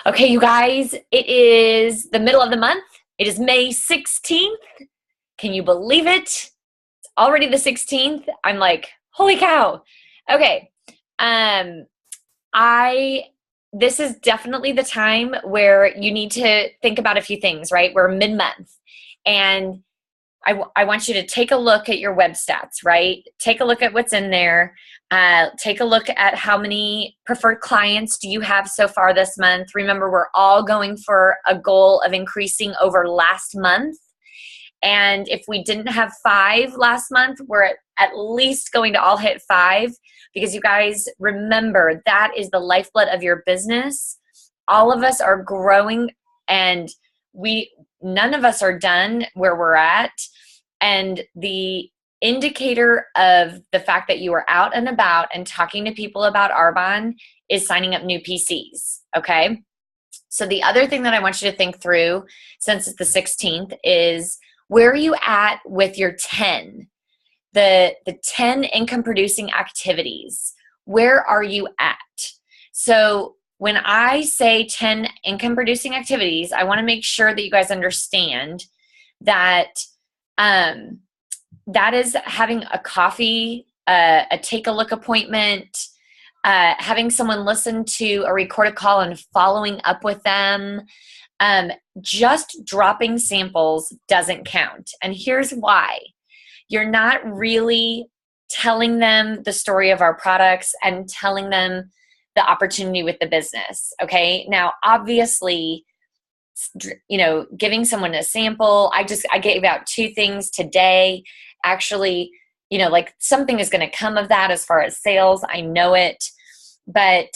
Okay, you guys, it is the middle of the month. It is May 16th. Can you believe it? It's already the 16th. I'm like, holy cow. Okay. Um, I this is definitely the time where you need to think about a few things, right? We're mid-month. And I want you to take a look at your web stats, right? Take a look at what's in there. Take a look at how many preferred clients do you have so far this month. Remember, we're all going for a goal of increasing over last month. And if we didn't have 5 last month, we're at least going to all hit 5, because you guys remember that is the lifeblood of your business. All of us are growing, and none of us are done where we're at. And the indicator of the fact that you are out and about and talking to people about Arbonne is signing up new PCs. Okay. So the other thing that I want you to think through, since it's the 16th, is where are you at with your 10? The 10 income producing activities. Where are you at? So when I say 10 income producing activities, I want to make sure that you guys understand that that is having a coffee, a take a look appointment, having someone listen to a recorded call and following up with them. Just dropping samples doesn't count. And here's why. You're not really telling them the story of our products and telling them the opportunity with the business. Okay. Now, obviously, giving someone a sample, I gave out 2 things today. Actually, like something is going to come of that as far as sales. I know it, but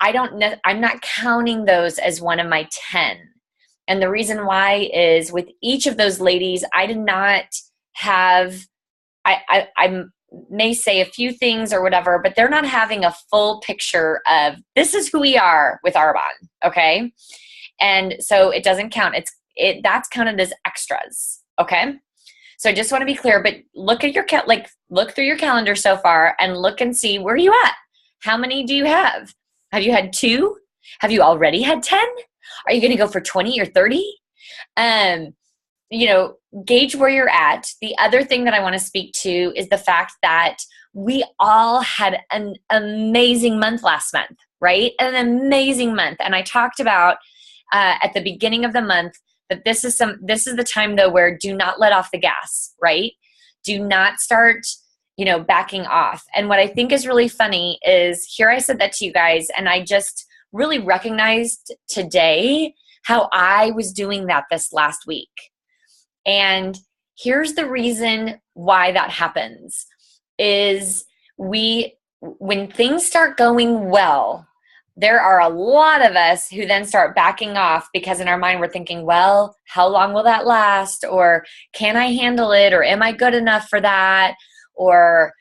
I'm not counting those as one of my 10. And the reason why is with each of those ladies, I did not have, I may say a few things or whatever, but they're not having a full picture of this is who we are with Arbonne. Okay. And so it doesn't count. That's counted as extras. Okay. So I just want to be clear, but look at look through your calendar so far and look and see where you at. How many do you have? Have you had 2? Have you already had 10? Are you going to go for 20 or 30? Gauge where you're at. The other thing that I want to speak to is the fact that we all had an amazing month last month, right? An amazing month. And I talked about at the beginning of the month that this is the time though where do not let off the gas, right? Do not start, backing off. And what I think is really funny is here I said that to you guys, and I just really recognized today how I was doing that this last week. And here's the reason why that happens is when things start going well, there are a lot of us who then start backing off because in our mind we're thinking, well, how long will that last? Or can I handle it? Or am I good enough for that? Or,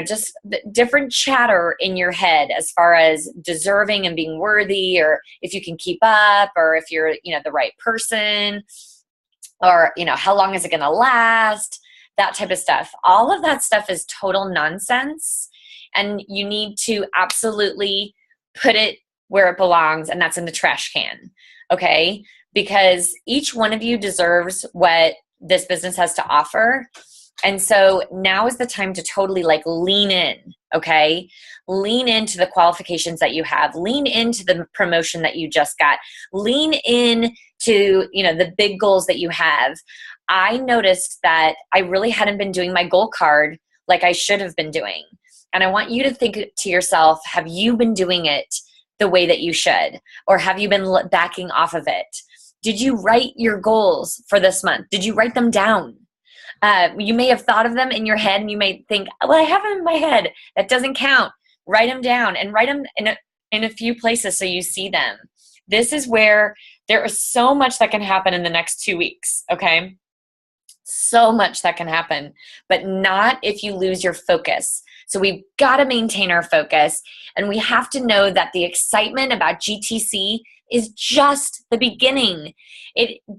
just different chatter in your head as far as deserving and being worthy, or if you can keep up, or if you're, the right person, or, how long is it going to last? That type of stuff. All of that stuff is total nonsense. And you need to absolutely put it where it belongs, and that's in the trash can. Okay? Because each one of you deserves what this business has to offer. And so now is the time to totally lean in, okay? Lean into the qualifications that you have. Lean into the promotion that you just got. Lean in to, the big goals that you have. I noticed that I really hadn't been doing my goal card like I should have been doing. And I want you to think to yourself, have you been doing it the way that you should? Or have you been backing off of it? Did you write your goals for this month? Did you write them down? You may have thought of them in your head and you may think, well, I have them in my head. That doesn't count. Write them down and write them in a few places so you see them. This is where there is so much that can happen in the next 2 weeks, okay? So much that can happen, but not if you lose your focus. So we've got to maintain our focus, and we have to know that the excitement about GTC is just the beginning.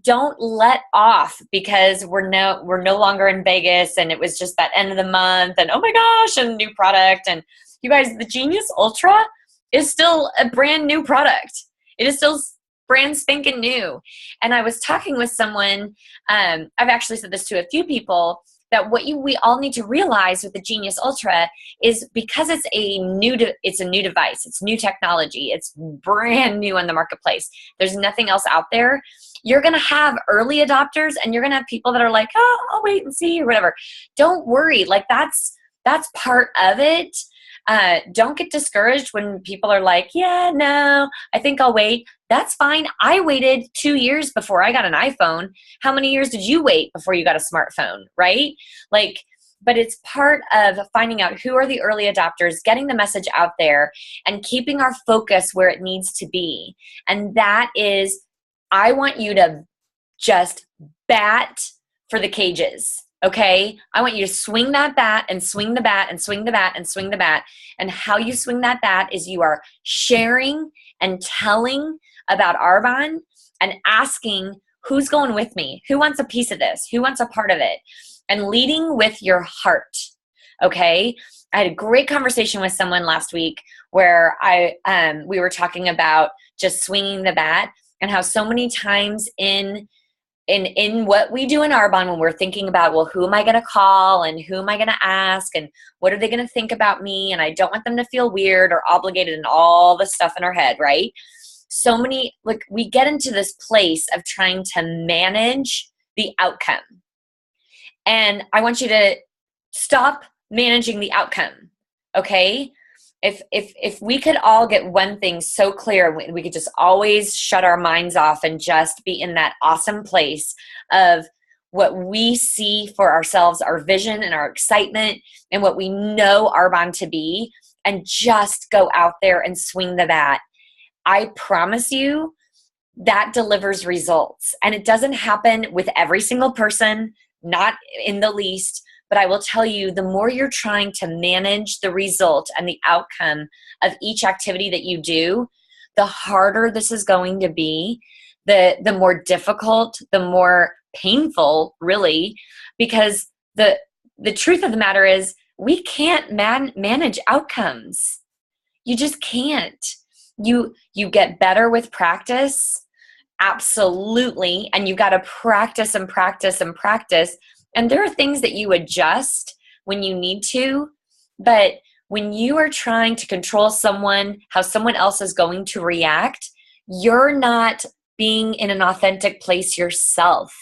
Don't let off because we're no longer in Vegas and it was just that end of the month and oh my gosh, and new product. And you guys, the Genius Ultra is still a brand new product. It is still brand spanking new. And I was talking with someone, I've actually said this to a few people, that we all need to realize with the Genius Ultra is because it's a new device, it's new technology, it's brand new on the marketplace. There's nothing else out there. You're going to have early adopters, and you're going to have people that are like, oh, I'll wait and see, or whatever. Don't worry. Like that's part of it. Don't get discouraged when people are like, yeah, no, I think I'll wait. That's fine. I waited 2 years before I got an iPhone. How many years did you wait before you got a smartphone, right? Like, but it's part of finding out who are the early adopters, getting the message out there, and keeping our focus where it needs to be. And that is, I want you to just bat for the cages. Okay, I want you to swing that bat and swing the bat and swing the bat and swing the bat. And how you swing that bat is you are sharing and telling about Arbonne and asking, who's going with me? Who wants a piece of this? Who wants a part of it? And leading with your heart. Okay, I had a great conversation with someone last week where we were talking about just swinging the bat, and how so many times in what we do in Arbonne, when we're thinking about, well, who am I going to call and who am I going to ask and what are they going to think about me? And I don't want them to feel weird or obligated and all the stuff in our head, right? So many, like, we get into this place of trying to manage the outcome. And I want you to stop managing the outcome, okay? If we could all get one thing so clear, we could just always shut our minds off and just be in that awesome place of what we see for ourselves, our vision and our excitement and what we know Arbonne to be, and just go out there and swing the bat. I promise you that delivers results. And it doesn't happen with every single person, not in the least. But I will tell you, the more you're trying to manage the result and the outcome of each activity that you do, the harder this is going to be, the more difficult, the more painful, really, because the truth of the matter is we can't manage outcomes. You just can't. You get better with practice, absolutely, and you've got to practice and practice and practice. And there are things that you adjust when you need to, but when you are trying to control someone, how someone else is going to react, you're not being in an authentic place yourself.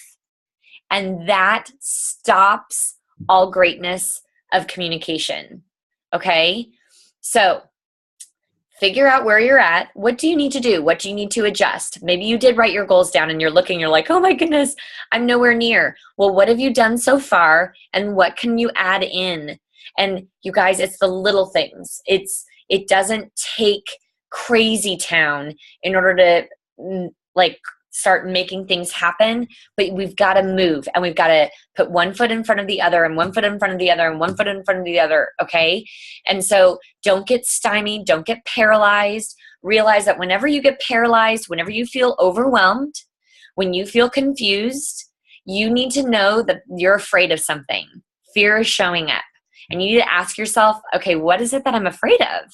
And that stops all greatness of communication. Okay? So figure out where you're at. What do you need to do? What do you need to adjust? Maybe you did write your goals down and you're like, oh my goodness, I'm nowhere near. Well, what have you done so far? And what can you add in? And you guys, it's the little things. It doesn't take crazy town in order to start making things happen, but we've got to move, and we've got to put one foot in front of the other and one foot in front of the other and one foot in front of the other, okay? And so don't get stymied, don't get paralyzed. Realize that whenever you get paralyzed, whenever you feel overwhelmed, when you feel confused, you need to know that you're afraid of something. Fear is showing up. And you need to ask yourself, okay, what is it that I'm afraid of?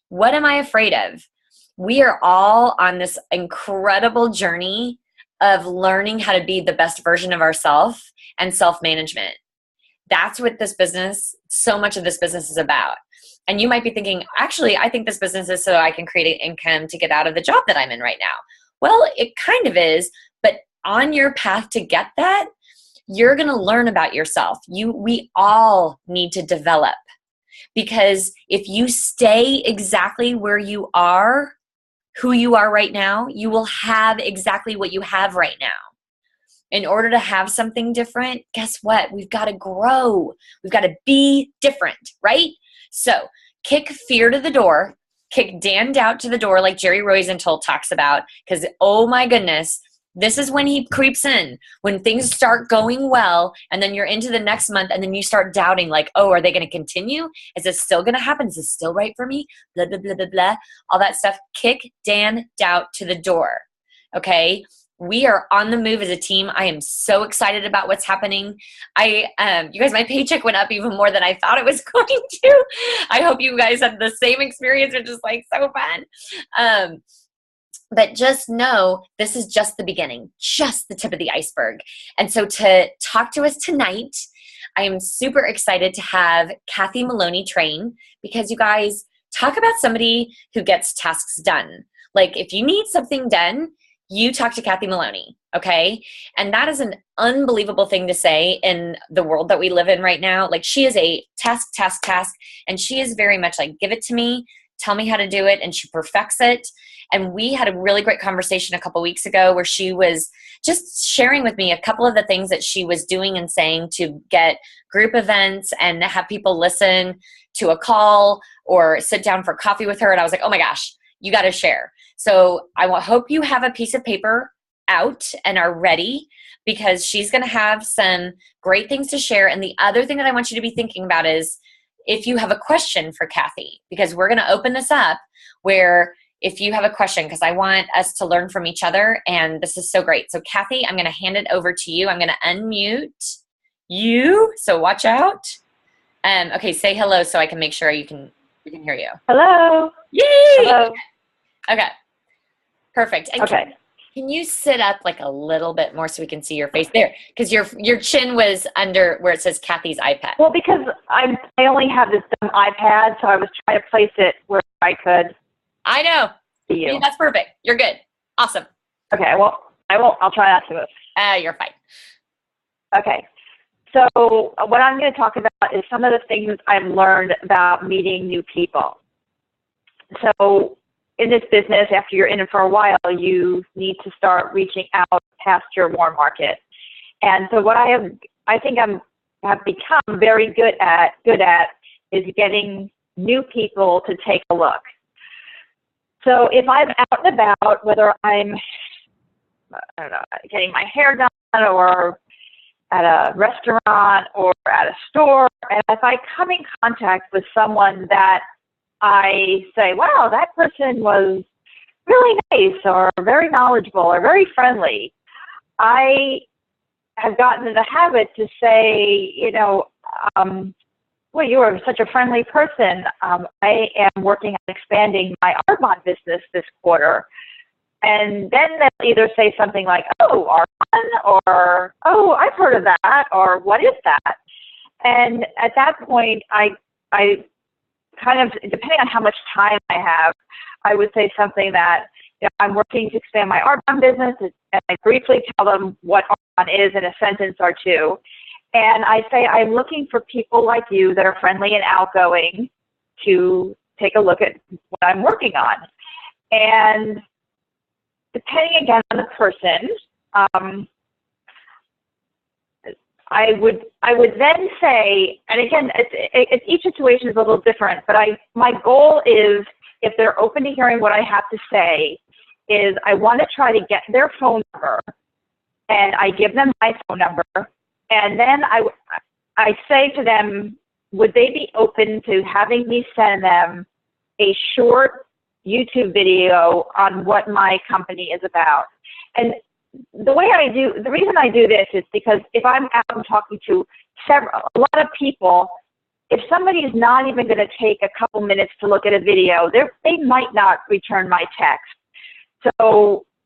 What am I afraid of? We are all on this incredible journey of learning how to be the best version of ourselves and self-management. That's what this business, so much of this business is about. And you might be thinking, actually, I think this business is so I can create an income to get out of the job that I'm in right now. Well, it kind of is, but on your path to get that, you're going to learn about yourself. We all need to develop, because if you stay exactly where you are, who you are right now, you will have exactly what you have right now. In order to have something different, guess what? We've got to grow. We've got to be different, right? So kick fear to the door, kick Dan doubt to the door, like Jerry Rosenthal talks about, because, oh my goodness, this is when he creeps in, when things start going well, and then you're into the next month, and then you start doubting, like, oh, are they going to continue? Is this still going to happen? Is this still right for me? Blah, blah, blah, blah, blah. All that stuff. Kick Dan doubt to the door, okay? We are on the move as a team. I am so excited about what's happening. You guys, my paycheck went up even more than I thought it was going to. I hope you guys had the same experience, which is like so fun. But just know this is just the beginning, just the tip of the iceberg. And so to talk to us tonight, I am super excited to have Cathy Maloney train, because you guys, talk about somebody who gets tasks done. Like if you need something done, you talk to Cathy Maloney, okay? And that is an unbelievable thing to say in the world that we live in right now. Like she is a task, and she is very much like, give it to me, tell me how to do it, and she perfects it. And we had a really great conversation a couple weeks ago where she was just sharing with me a couple of the things that she was doing and saying to get group events and have people listen to a call or sit down for coffee with her. And I was like, oh my gosh, you got to share. So I hope you have a piece of paper out and are ready, because she's going to have some great things to share. And the other thing that I want you to be thinking about is if you have a question for Cathy, because we're going to open this up where if you have a question, because I want us to learn from each other, and this is so great. So Cathy, I'm going to hand it over to you. I'm going to unmute you, so watch out. Okay, say hello so I can make sure we can hear you. Hello. Yay! Hello. Okay, perfect. And okay. Can you sit up like a little bit more so we can see your face there? Because your chin was under where it says Cathy's iPad. Well, because I only have this dumb iPad, so I was trying to place it where I could. I know. See you. Yeah, that's perfect. You're good. Awesome. Okay. Well, I won't. I'll try not to. You're fine. Okay. So what I'm going to talk about is some of the things I've learned about meeting new people. So in this business, after you're in it for a while, you need to start reaching out past your warm market. And so what I think have become very good at is getting new people to take a look. So if I'm out and about, whether I'm, I don't know, getting my hair done or at a restaurant or at a store, and if I come in contact with someone that I say, wow, that person was really nice or very knowledgeable or very friendly, I have gotten in the habit to say, well, you are such a friendly person. I am working on expanding my Arbonne business this quarter. And then they'll either say something like, oh, Arbonne, or, oh, I've heard of that, or what is that? And at that point, I kind of, depending on how much time I have, I would say something that, I'm working to expand my Arbonne business, and I briefly tell them what Arbonne is in a sentence or two. And I say, I'm looking for people like you that are friendly and outgoing to take a look at what I'm working on. And depending again on the person, I would then say, and again, each situation is a little different, but my goal is, if they're open to hearing what I have to say, is I want to try to get their phone number, and I give them my phone number, and then I say to them, would they be open to having me send them a short YouTube video on what my company is about? And the reason I do this is because if I'm out and talking to a lot of people, if somebody is not even going to take a couple minutes to look at a video, they might not return my text,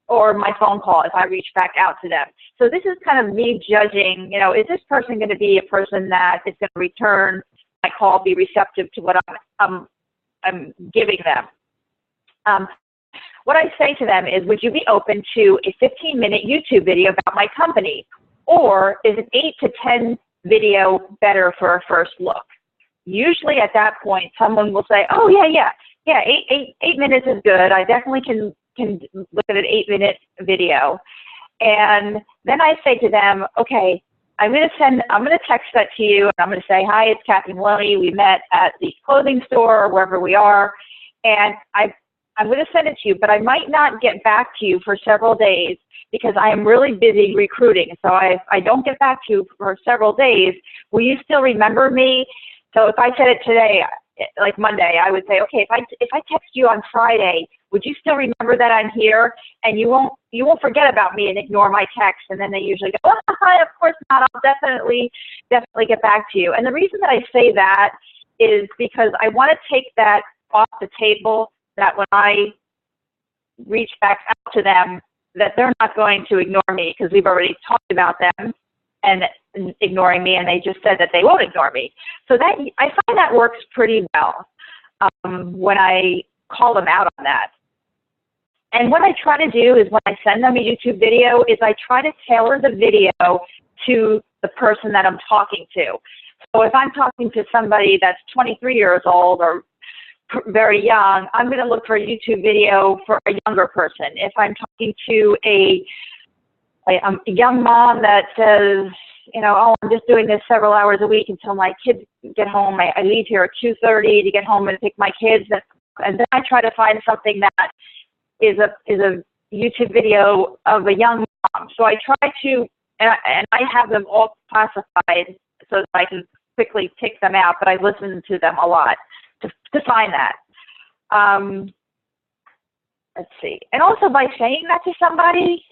or my phone call if I reach back out to them. So this is kind of me judging, is this person going to be a person that is going to return my call, be receptive to what I'm giving them? What I say to them is, would you be open to a 15-minute YouTube video about my company? Or is an 8 to 10 video better for a first look? Usually at that point, someone will say, oh, yeah, 8 minutes is good. I definitely can look at an 8-minute video. And then I say to them, okay, I'm going to text that to you, and I'm going to say, hi, it's Cathy Maloney. We met at the clothing store or wherever we are, and I'm going to send it to you, but I might not get back to you for several days because I am really busy recruiting. So if I don't get back to you for several days, will you still remember me? So if I said it today, like Monday, I would say, okay, if I text you on Friday, would you still remember that I'm here? And you won't forget about me and ignore my text. And then they usually go, oh, hi, of course not. I'll definitely get back to you. And the reason that I say that is because I want to take that off the table, that when I reach back out to them that they're not going to ignore me because we've already talked about them and ignoring me, and they just said that they won't ignore me. So that, I find that works pretty well when I call them out on that. And what I try to do is when I send them a YouTube video is I try to tailor the video to the person that I'm talking to. So if I'm talking to somebody that's 23 years old or very young, I'm going to look for a YouTube video for a younger person. If I'm talking to a young mom that says, you know, oh, I'm just doing this several hours a week until my kids get home. I leave here at 2:30 to get home and pick my kids. And then I try to find something that is a YouTube video of a young mom. So I try to, and I have them all classified so that I can quickly pick them out, but I listen to them a lot to find that. Let's see. And also by saying that to somebody,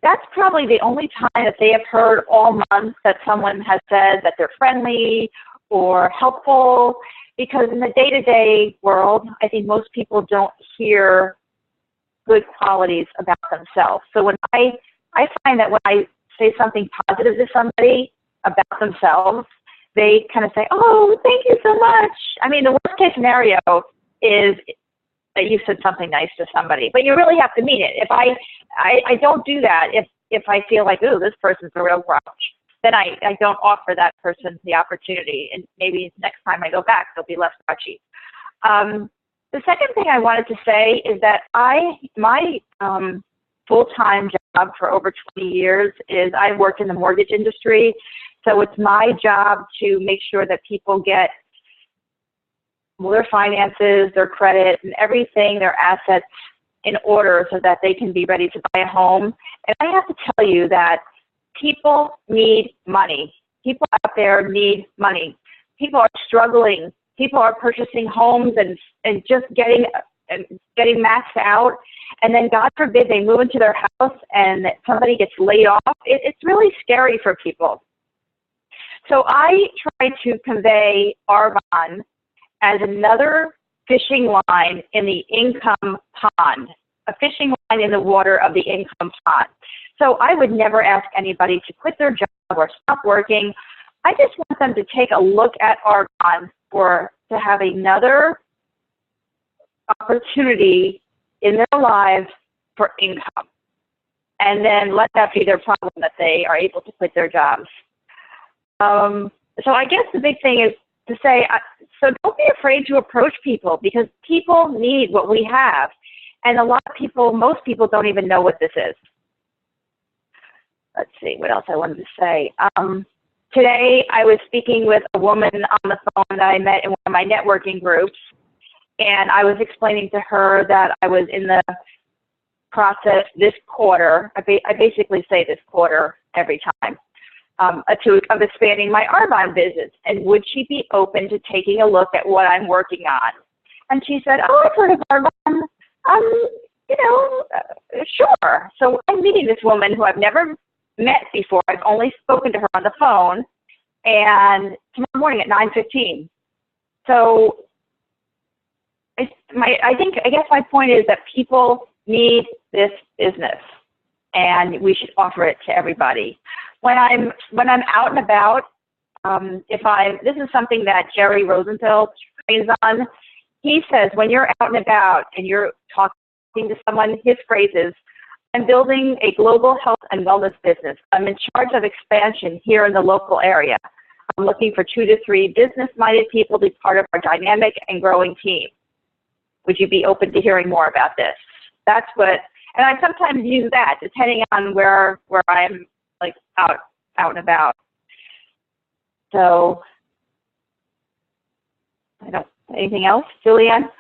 that's probably the only time that they have heard all month that someone has said that they're friendly or helpful, because in the day-to-day world, I think most people don't hear good qualities about themselves. So when I find that when I say something positive to somebody about themselves, they kind of say, oh, thank you so much. I mean, the worst case scenario is that you said something nice to somebody, but you really have to mean it. If I don't do that, if I feel like, oh, this person's a real grouch, then I don't offer that person the opportunity, and maybe next time I go back, they'll be less grouchy. The second thing I wanted to say is that my full-time job for over 20 years is I work in the mortgage industry, so it's my job to make sure that people get their finances, their credit, and everything, their assets in order so that they can be ready to buy a home. And I have to tell you that people need money. People out there need money. People are struggling. People are purchasing homes and just getting maxed out. And then, God forbid, they move into their house and somebody gets laid off. It's really scary for people. So I try to convey Arbonne as another fishing line in the income pond, a fishing line in the water of the income pond. So I would never ask anybody to quit their job or stop working. I just want them to take a look at Arbonne to have another opportunity in their lives for income. And then let that be their problem, that they are able to quit their jobs. So I guess the big thing is to say, so don't be afraid to approach people, because people need what we have. And most people don't even know what this is. Let's see, what else I wanted to say. Today I was speaking with a woman on the phone that I met in one of my networking groups, and I was explaining to her that I was in the process this quarter, I basically say this quarter every time, of expanding my Arbonne business, and would she be open to taking a look at what I'm working on? And she said, oh, I've heard of Arbonne. Sure. So I'm meeting this woman who I've never met before. I've only spoken to her on the phone, and tomorrow morning at 9:15. So I guess my point is that people need this business, and we should offer it to everybody. When I'm out and about, this is something that Jerry Rosenfeld trains on. He says when you're out and about and you're talking to someone, his phrase is, I'm building a global health and wellness business. I'm in charge of expansion here in the local area. I'm looking for 2 to 3 business-minded people to be part of our dynamic and growing team. Would you be open to hearing more about this? That's what, and I sometimes use that depending on where I'm like out and about. So, anything else, Julianne?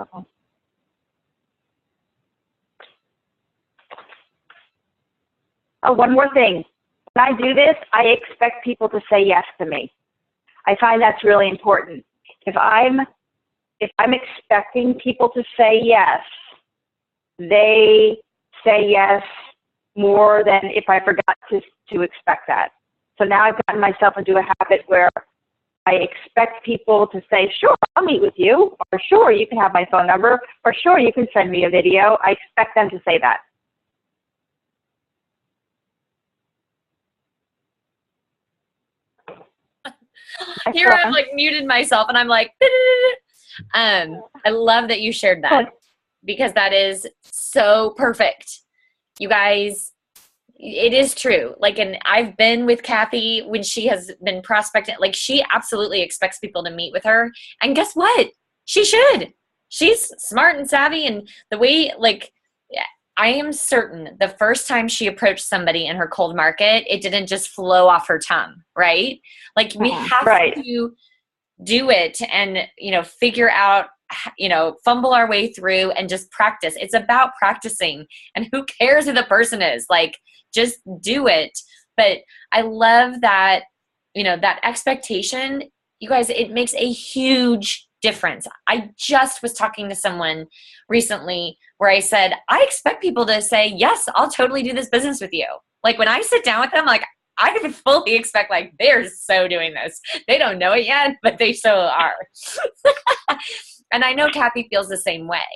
Uh-oh. Oh, one more thing. When I do this, I expect people to say yes to me. I find that's really important. If I'm expecting people to say yes, they say yes more than if I forgot to expect that. So now I've gotten myself into a habit where I expect people to say, sure, I'll meet with you, or sure, you can have my phone number, or sure, you can send me a video. I expect them to say that. Here I've like muted myself and I'm like, I love that you shared that because that is so perfect. You guys, it is true. Like, and I've been with Cathy when she has been prospecting, like she absolutely expects people to meet with her. And guess what? She should. She's smart and savvy. And the way, like, I am certain the first time she approached somebody in her cold market, it didn't just flow off her tongue, right? Like we have to do it and, you know, figure out, you know, fumble our way through and just practice. It's about practicing, and who cares who the person is, like, just do it. But I love that, you know, that expectation, you guys, it makes a huge difference. I just was talking to someone recently where I said, I expect people to say, yes, I'll totally do this business with you. Like when I sit down with them, like I would fully expect, like, they're so doing this. They don't know it yet, but they so are. And I know Cathy feels the same way.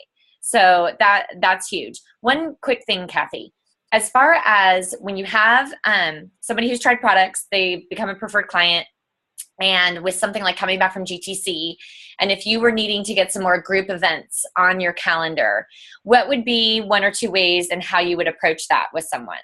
So that's huge. One quick thing, Cathy, as far as when you have somebody who's tried products, they become a preferred client, and with something like coming back from GTC, and if you were needing to get some more group events on your calendar, what would be one or two ways and how you would approach that with someone?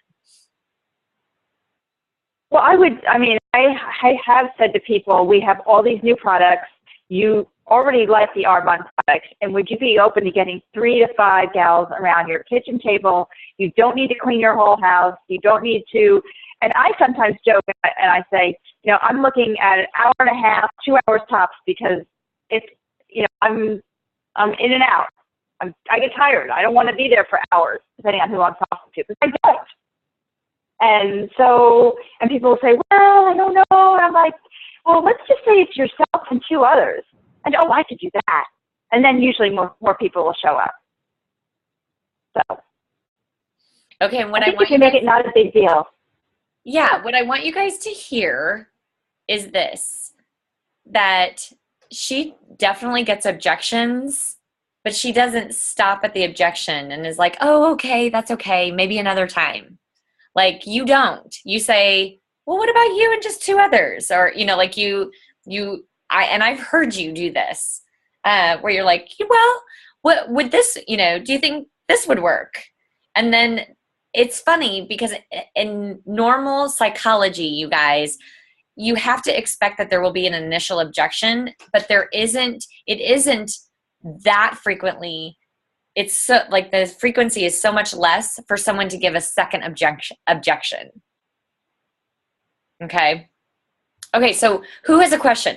Well, I have said to people, we have all these new products. You already like the Arbonne products, and would you be open to getting 3 to 5 gals around your kitchen table? You don't need to clean your whole house. You don't need to, and I sometimes joke and I say, you know, I'm looking at an hour and a half, 2 hours tops, because it's, you know, I'm in and out. I get tired. I don't want to be there for hours, depending on who I'm talking to, because I don't. And so, and people will say, well, I don't know. And I'm like, well, let's just say it's yourself and 2 others. And, oh, I could do that. And then usually more people will show up. So. Okay, and what I want you to make it not a big deal. Yeah, what I want you guys to hear is this, that she definitely gets objections, but she doesn't stop at the objection and is like, oh, okay, that's okay, maybe another time. Like, you don't. You say, well, what about you and just 2 others? Or, you know, like and I've heard you do this, where you're like, well, what would this, you know, do you think this would work? And then it's funny because in normal psychology, you guys, you have to expect that there will be an initial objection, but it isn't that frequently. It's so, like, the frequency is so much less for someone to give a second objection. Okay. Okay. So who has a question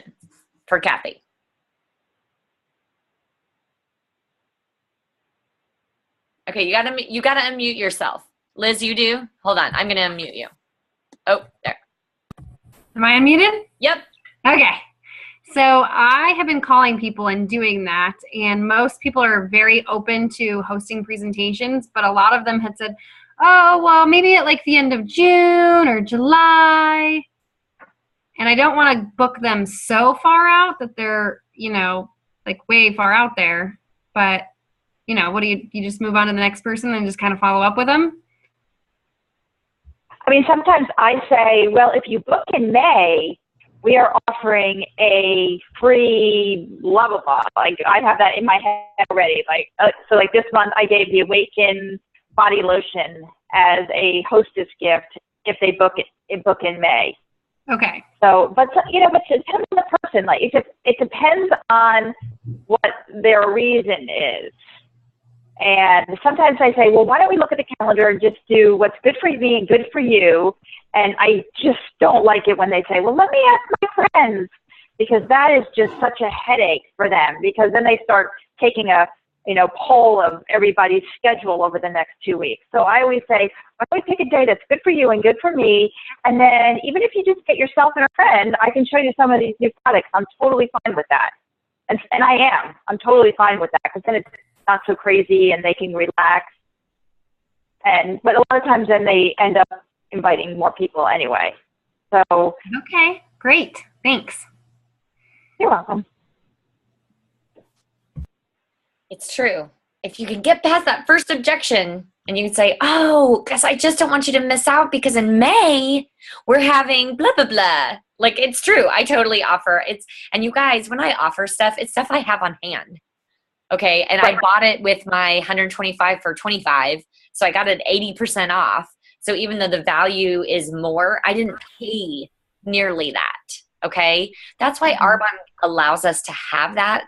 for Cathy? Okay. You gotta unmute yourself. Liz, you do? Hold on. I'm going to unmute you. Oh, there. Am I unmuted? Yep. Okay. So I have been calling people and doing that, and most people are very open to hosting presentations, but a lot of them had said, oh, well, maybe at like the end of June or July. And I don't want to book them so far out that they're, you know, like way far out there. But, you know, what do you just move on to the next person and just kind of follow up with them? I mean, sometimes I say, well, if you book in May, we are offering a free blah, blah, blah. Like, I have that in my head already. Like, so like this month I gave the Awaken body lotion as a hostess gift if they book in May. Okay. So, but you know, but it depends on the person. Like, it depends on what their reason is. And sometimes I say, well, why don't we look at the calendar and just do what's good for me and good for you? And I just don't like it when they say, well, let me ask my friends, because that is just such a headache for them, because then they start taking a, you know, poll of everybody's schedule over the next 2 weeks. So I always say, why don't we pick a day that's good for you and good for me? And then even if you just get yourself and a friend, I can show you some of these new products. I'm totally fine with that. And I'm totally fine with that, because then it's not so crazy and they can relax. But a lot of times then they end up inviting more people anyway. So okay, great, thanks. You're welcome. It's true. If you can get past that first objection and you can say, oh, because I just don't want you to miss out because in May we're having blah, blah, blah. Like, it's true. I totally offer and you guys, when I offer stuff, it's stuff I have on hand. Okay. And I bought it with my 125 for 25. So I got it 80% off. So even though the value is more, I didn't pay nearly that. Okay. That's why Arbonne allows us to have that.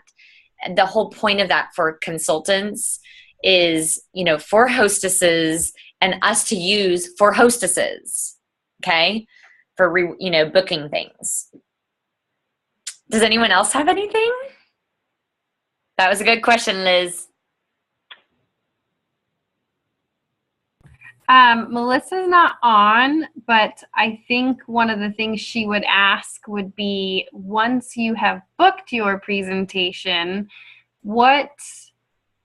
The whole point of that for consultants is, for hostesses and us to use for hostesses. Okay. For, booking things. Does anyone else have anything? That was a good question, Liz. Melissa's not on, but I think one of the things she would ask would be, once you have booked your presentation, what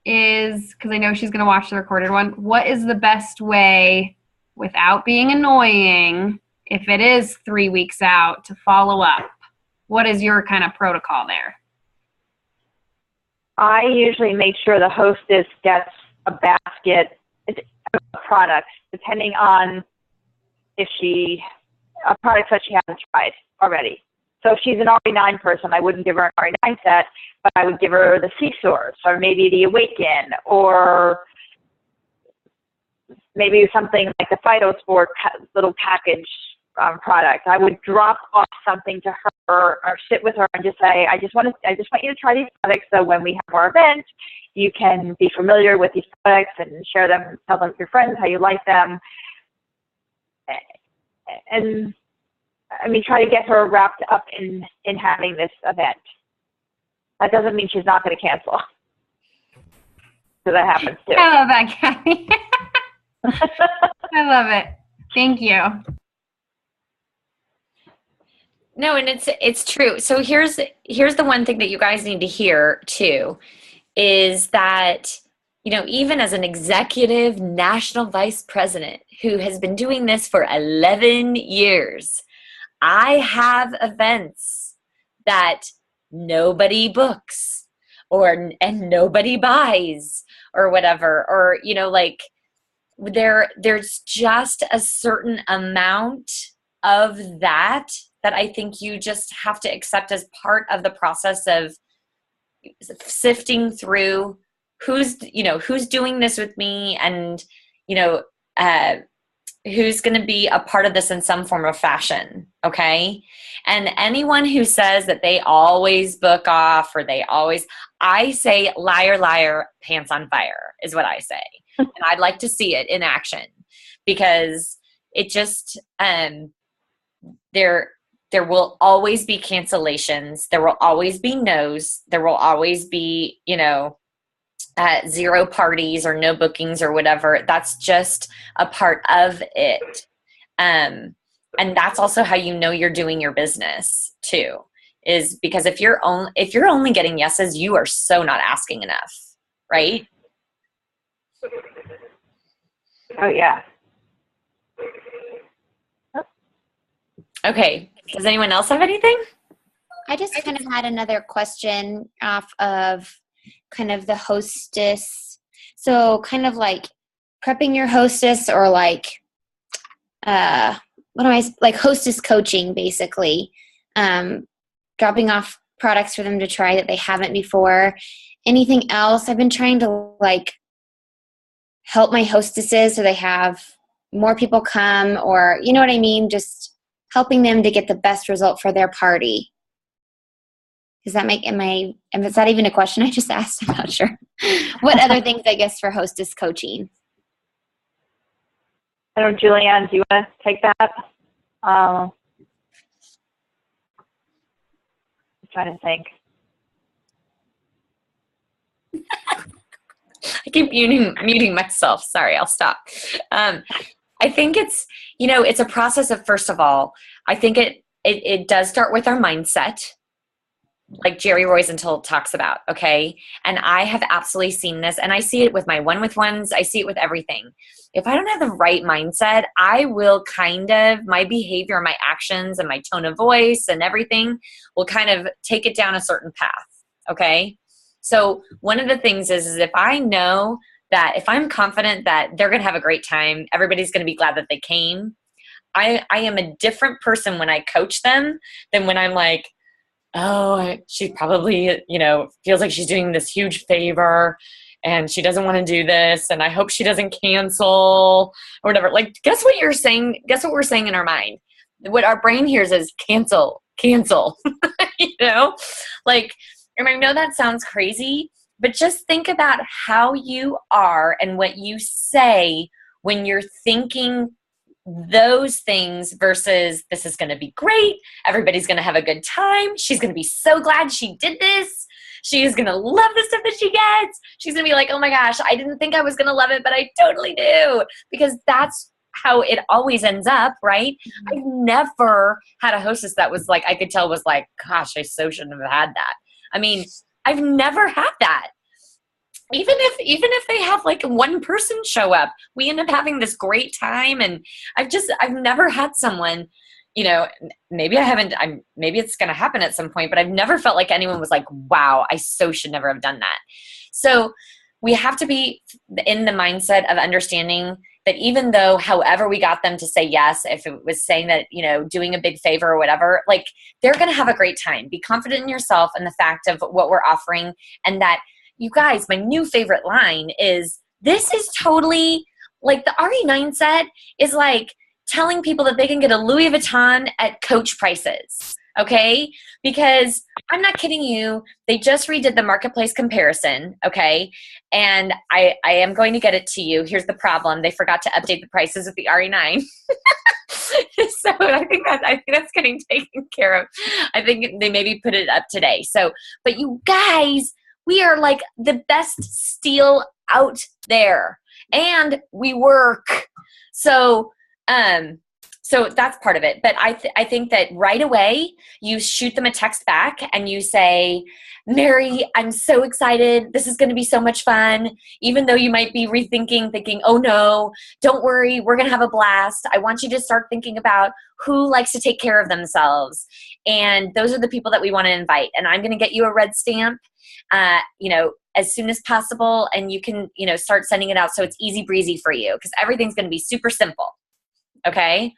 is, because I know she's going to watch the recorded one, what is the best way, without being annoying, if it is 3 weeks out, to follow up? What is your kind of protocol there? I usually make sure the hostess gets a basket of products, depending on if a product that she hasn't tried already. So if she's an RE9 person, I wouldn't give her an RE9 set, but I would give her the C-Source, or maybe the Awaken, or maybe something like the PhytoSport little package product. I would drop off something to her or sit with her and just say, I just want you to try these products, so when we have our event, you can be familiar with these products and share them, tell them your friends how you like them. And try to get her wrapped up in having this event. That doesn't mean she's not going to cancel. So that happens too. I love that, Cathy. I love it. Thank you. No, and it's true. So here's the one thing that you guys need to hear too, is that, even as an executive national vice president who has been doing this for 11 years, I have events that nobody books and nobody buys or whatever, or, there's just a certain amount of that I think you just have to accept as part of the process of sifting through who's doing this with me, and, who's going to be a part of this in some form or fashion. Okay. And anyone who says that they always book off, or I say, liar, liar, pants on fire is what I say. And I'd like to see it in action, because it just, there will always be cancellations. There will always be no's. There will always be, zero parties or no bookings or whatever. That's just a part of it. And that's also how you're doing your business too, is because if you're only getting yeses, you are so not asking enough, right? Oh yeah. Okay. Does anyone else have anything? I just kind of had another question off of kind of the hostess. So kind of like prepping your hostess, or like, hostess coaching, basically. Dropping off products for them to try that they haven't before. Anything else? I've been trying to help my hostesses so they have more people come, or, you know what I mean? Just helping them to get the best result for their party. Does that make, is that even a question I just asked? I'm not sure. What other things, I guess, for hostess coaching? I don't know, Julianne, do you want to take that? I'm trying to think. I keep muting myself. Sorry, I'll stop. I think it's, it's a process of, first of all, I think it does start with our mindset. like Jerry Rosenthal talks about, okay? And I have absolutely seen this, and I see it with my one-with-ones. I see it with everything. If I don't have the right mindset, I will my behavior, my actions, and my tone of voice and everything will kind of take it down a certain path, okay? So one of the things is if I know that if I'm confident that they're going to have a great time, everybody's going to be glad that they came, I am a different person when I coach them than when I'm like, oh, she probably, feels like she's doing this huge favor and she doesn't want to do this. And I hope she doesn't cancel or whatever. Like, guess what you're saying? Guess what we're saying in our mind? What our brain hears is cancel. Like, and I know that sounds crazy, but just think about how you are and what you say when you're thinking those things versus this is going to be great. Everybody's going to have a good time. She's going to be so glad she did this. She is going to love the stuff that she gets. She's going to be like, oh my gosh, I didn't think I was going to love it, but I totally do. Because that's how it always ends up, right? Mm-hmm. I've never had a hostess that was like, I could tell was like, gosh, I so shouldn't have had that. I mean, I've never had that. Even if they have like one person show up, we end up having this great time. And I've never had someone, maybe maybe it's going to happen at some point, but I've never felt like anyone was like, wow, I so should never have done that. So we have to be in the mindset of understanding that even though, however we got them to say yes, if it was saying that, doing a big favor or whatever, like they're going to have a great time. Be confident in yourself and the fact of what we're offering. And that, you guys, my new favorite line is, this is totally like the RE9 set is like telling people that they can get a Louis Vuitton at Coach prices. Okay. Because I'm not kidding you. They just redid the marketplace comparison. Okay. And I am going to get it to you. Here's the problem. They forgot to update the prices of the RE9. So I think that's getting taken care of. I think they maybe put it up today. So, but you guys, we are like the best steal out there, and we work. So that's part of it. But I think that right away you shoot them a text back and you say, Mary, I'm so excited. This is going to be so much fun. Even though you might be thinking, oh no, don't worry. We're going to have a blast. I want you to start thinking about who likes to take care of themselves. And those are the people that we want to invite. And I'm going to get you a red stamp, as soon as possible. And you can, start sending it out so it's easy breezy for you, because everything's going to be super simple. Okay.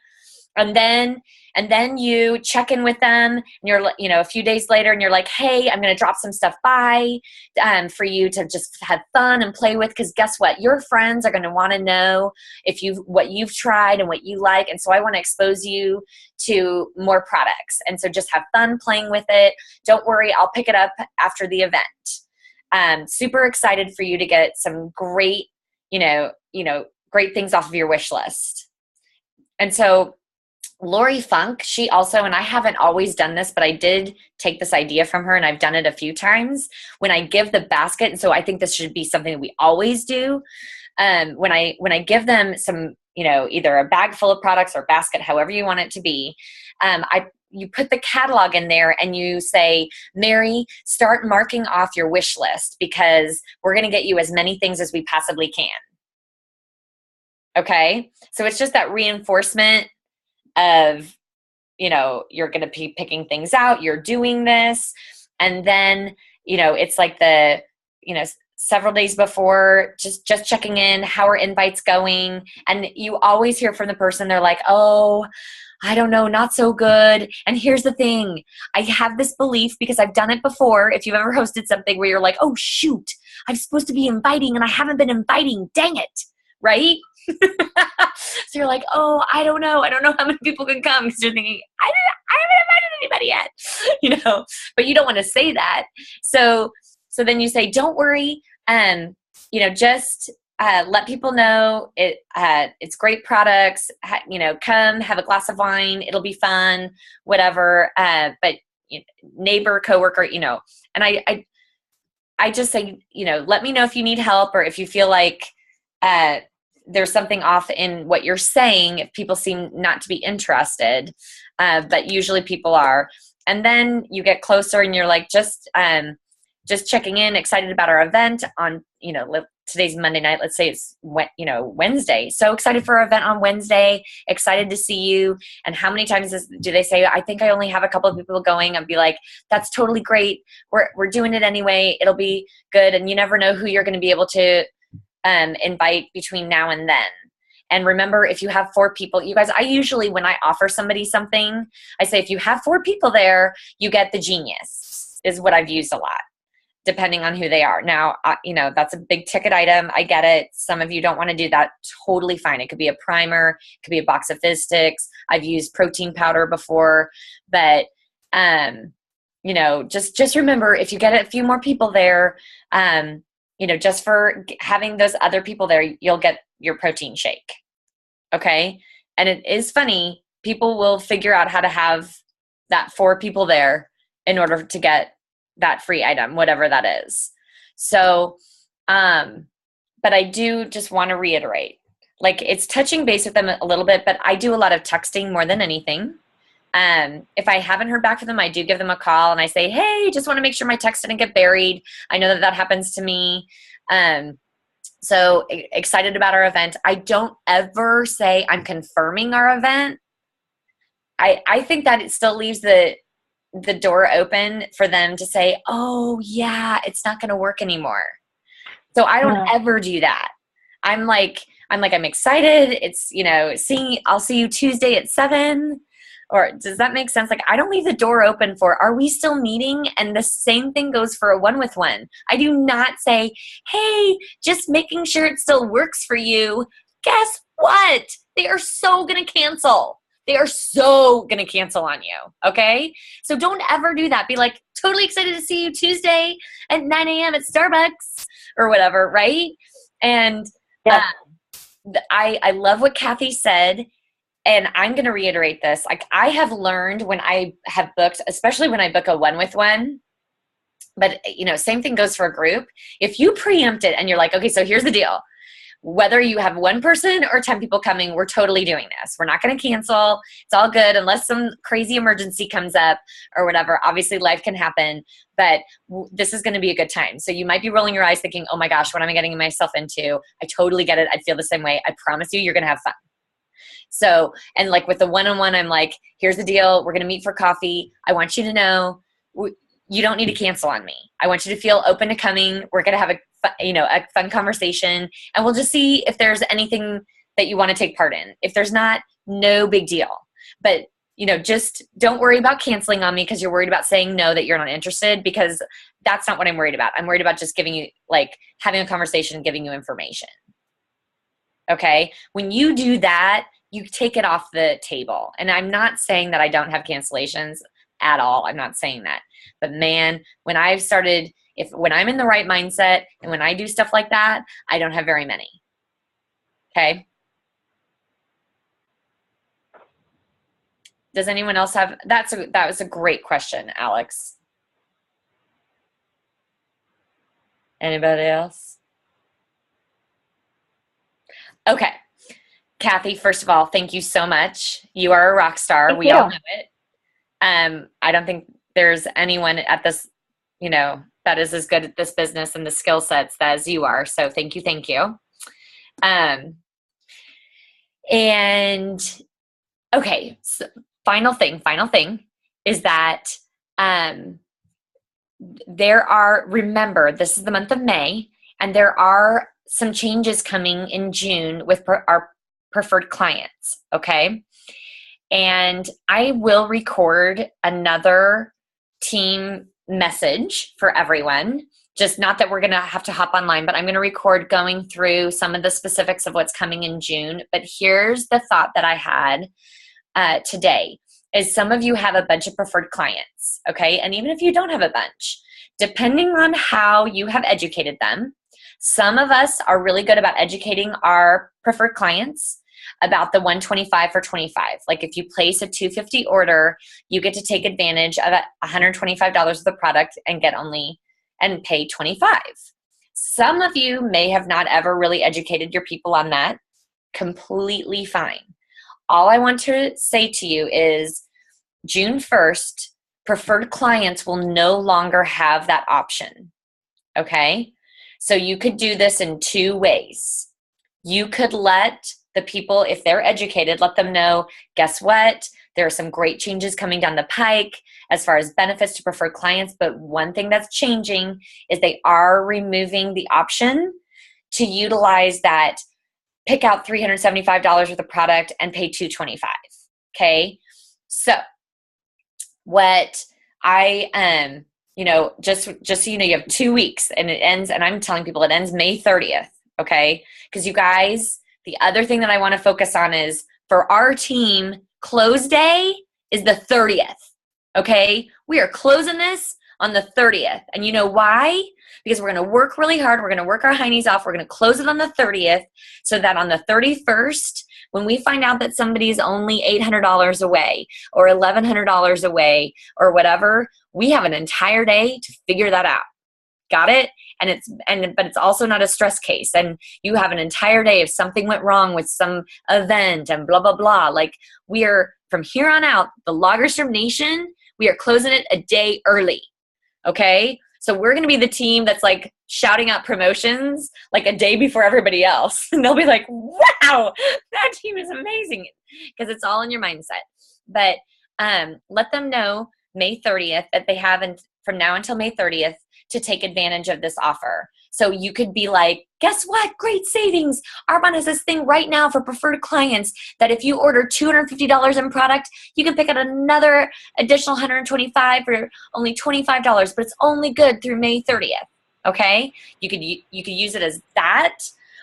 And then you check in with them and you're, a few days later and you're like, hey, I'm going to drop some stuff by for you to just have fun and play with. Because guess what? Your friends are going to want to know what you've tried and what you like. And so I want to expose you to more products. And so just have fun playing with it. Don't worry. I'll pick it up after the event. Super excited for you to get some great, great things off of your wish list. And so Lori Funk, she also, and I haven't always done this, but I did take this idea from her and I've done it a few times when I give the basket. And so I think this should be something that we always do. When I give them some, either a bag full of products or basket, however you want it to be, you put the catalog in there and you say, Mary, start marking off your wish list because we're going to get you as many things as we possibly can. Okay. So it's just that reinforcement of, you're going to be picking things out, you're doing this. And then, it's like several days before, just checking in, how are invites going? And you always hear from the person, they're like, oh, I don't know, not so good. And here's the thing, I have this belief because I've done it before. If you've ever hosted something where you're like, oh shoot, I'm supposed to be inviting and I haven't been inviting, dang it. Right? So you're like, oh, I don't know how many people can come, because you're thinking, I haven't invited anybody yet, but you don't want to say that. So then you say, don't worry, just let people know it's great products, come have a glass of wine, it'll be fun, whatever. But neighbor, coworker, and I just say, let me know if you need help or if you feel like there's something off in what you're saying, if people seem not to be interested, but usually people are. And then you get closer and you're like, just checking in, excited about our event on, today's Monday night. Let's say it's, Wednesday. So excited for our event on Wednesday, excited to see you. And how many times do they say, I think I only have a couple of people going? I'd be like, that's totally great. We're doing it anyway. It'll be good. And you never know who you're going to be able to invite between now and then. And remember, if you have 4 people, you guys, I usually, when I offer somebody something, I say, if you have 4 people there, you get the genius, is what I've used a lot, depending on who they are. Now, that's a big ticket item. I get it. Some of you don't want to do that. Totally fine. It could be a primer. It could be a box of fizz sticks. I've used protein powder before. But, just remember, if you get a few more people there, just for having those other people there, you'll get your protein shake. Okay? And it is funny. People will figure out how to have that 4 people there in order to get that free item, whatever that is. So, but I do just want to reiterate, like, it's touching base with them a little bit, but I do a lot of texting more than anything. If I haven't heard back from them, I do give them a call and I say, hey, just want to make sure my text didn't get buried. I know that happens to me. So excited about our event. I don't ever say I'm confirming our event. I think that it still leaves the door open for them to say, oh yeah, it's not going to work anymore. So I don't ever do that. I'm excited. It's, I'll see you Tuesday at 7. Or does that make sense? Like, I don't leave the door open for, are we still meeting? And the same thing goes for a 1-with-1. I do not say, hey, just making sure it still works for you. Guess what? They are so going to cancel. They are so going to cancel on you. Okay. So don't ever do that. Be like, totally excited to see you Tuesday at 9 a.m. at Starbucks or whatever. Right. And I love what Cathy said. And I'm going to reiterate this. Like, I have learned when I have booked, especially when I book a 1-with-1, but same thing goes for a group. If you preempt it and you're like, okay, so here's the deal. Whether you have 1 person or 10 people coming, we're totally doing this. We're not going to cancel. It's all good unless some crazy emergency comes up or whatever. Obviously, life can happen, but this is going to be a good time. So you might be rolling your eyes thinking, oh my gosh, what am I getting myself into? I totally get it. I feel the same way. I promise you're going to have fun. So, and like with the 1-on-1, I'm like, here's the deal. We're going to meet for coffee. I want you to know you don't need to cancel on me. I want you to feel open to coming. We're going to have a fun conversation, and we'll just see if there's anything that you want to take part in. If there's not, no big deal. But, just don't worry about canceling on me because you're worried about saying no, that you're not interested, because that's not what I'm worried about. I'm worried about just giving you, like, having a conversation and giving you information. Okay. When you do that, you take it off the table. And I'm not saying that I don't have cancellations at all. I'm not saying that. But man, when I'm in the right mindset and when I do stuff like that, I don't have very many. Okay. Does anyone else have, that was a great question, Alex. Anybody else? Okay. Cathy, first of all, thank you so much. You are a rock star. We all know it. I don't think there's anyone at this, that is as good at this business and the skill sets as you are. So thank you. Thank you. And okay. So final thing is that, remember, this is the month of May, and there are some changes coming in June with our preferred clients. Okay. And I will record another team message for everyone. Just not that we're going to have to hop online, but I'm going to record going through some of the specifics of what's coming in June. But here's the thought that I had today is some of you have a bunch of preferred clients. Okay. And even if you don't have a bunch, depending on how you have educated them, some of us are really good about educating our preferred clients about the 125 for 25. Like, if you place a $250 order, you get to take advantage of $125 of the product and pay $25. Some of you may have not ever really educated your people on that. Completely fine. All I want to say to you is June 1st, preferred clients will no longer have that option. Okay? So you could do this in two ways. You could let the people, if they're educated, let them know, guess what? There are some great changes coming down the pike as far as benefits to preferred clients. But one thing that's changing is they are removing the option to utilize that, pick out $375 worth of product and pay $225. Okay. So what I, just so you know, you have 2 weeks and it ends, and I'm telling people it ends May 30th. Okay. Because you guys, the other thing that I want to focus on is for our team, close day is the 30th. Okay. We are closing this on the 30th. And you know why? Because we're going to work really hard. We're going to work our heinies off. We're going to close it on the 30th so that on the 31st, when we find out that somebody's only $800 away or $1,100 away or whatever, we have an entire day to figure that out. Got it? But it's also not a stress case. And you have an entire day if something went wrong with some event and blah, blah, blah. Like, we are, from here on out, the Loggerstrom Nation, we are closing it a day early. Okay? So we're going to be the team that's like shouting out promotions like a day before everybody else. And they'll be like, wow, that team is amazing, because it's all in your mindset. But let them know May 30th that they have from now until May 30th to take advantage of this offer. So you could be like, guess what? Great savings. Arbonne has this thing right now for preferred clients that if you order $250 in product, you can pick up another additional $125 for only $25, but it's only good through May 30th. Okay? You could use it as that,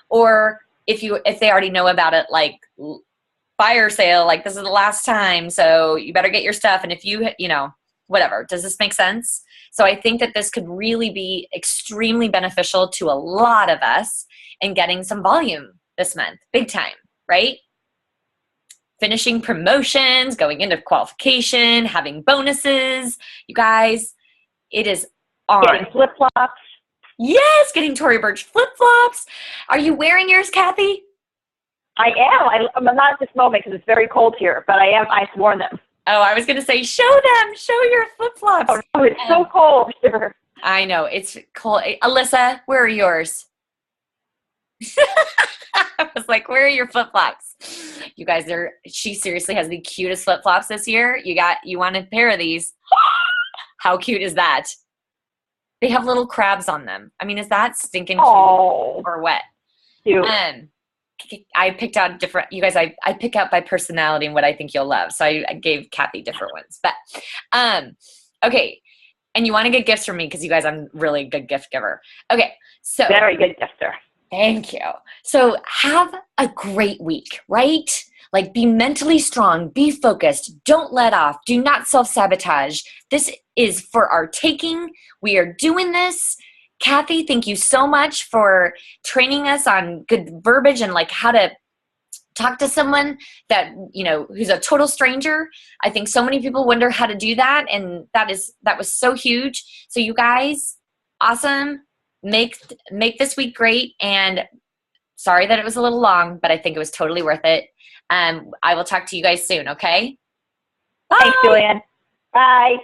or if they already know about it, like fire sale, like this is the last time, so you better get your stuff. And if whatever. Does this make sense? So I think that this could really be extremely beneficial to a lot of us in getting some volume this month. Big time, right? Finishing promotions, going into qualification, having bonuses. You guys, it is on. Getting flip-flops. Yes, getting Tory Burch flip-flops. Are you wearing yours, Cathy? I am. I'm not at this moment because it's very cold here, but I am. I've worn them. Oh, I was going to say, show your flip-flops. Oh, it's so cold here. I know, it's cold. Alyssa, where are yours? I was like, where are your flip-flops? You guys, she seriously has the cutest flip-flops this year. You want a pair of these. How cute is that? They have little crabs on them. I mean, is that stinking cute or what? Cute. I picked out different, you guys, I pick out by personality and what I think you'll love. So I gave Cathy different ones. But, okay. And you want to get gifts from me because you guys, I'm really a good gift giver. Okay. So. Very good gifter. Thank you. So have a great week, right? Like, be mentally strong, be focused, don't let off, do not self-sabotage. This is for our taking. We are doing this. Cathy, thank you so much for training us on good verbiage and like how to talk to someone that, who's a total stranger. I think so many people wonder how to do that. And that was so huge. So you guys, awesome. Make this week great. And sorry that it was a little long, but I think it was totally worth it. I will talk to you guys soon. Okay. Bye. Thanks, Julianne. Bye.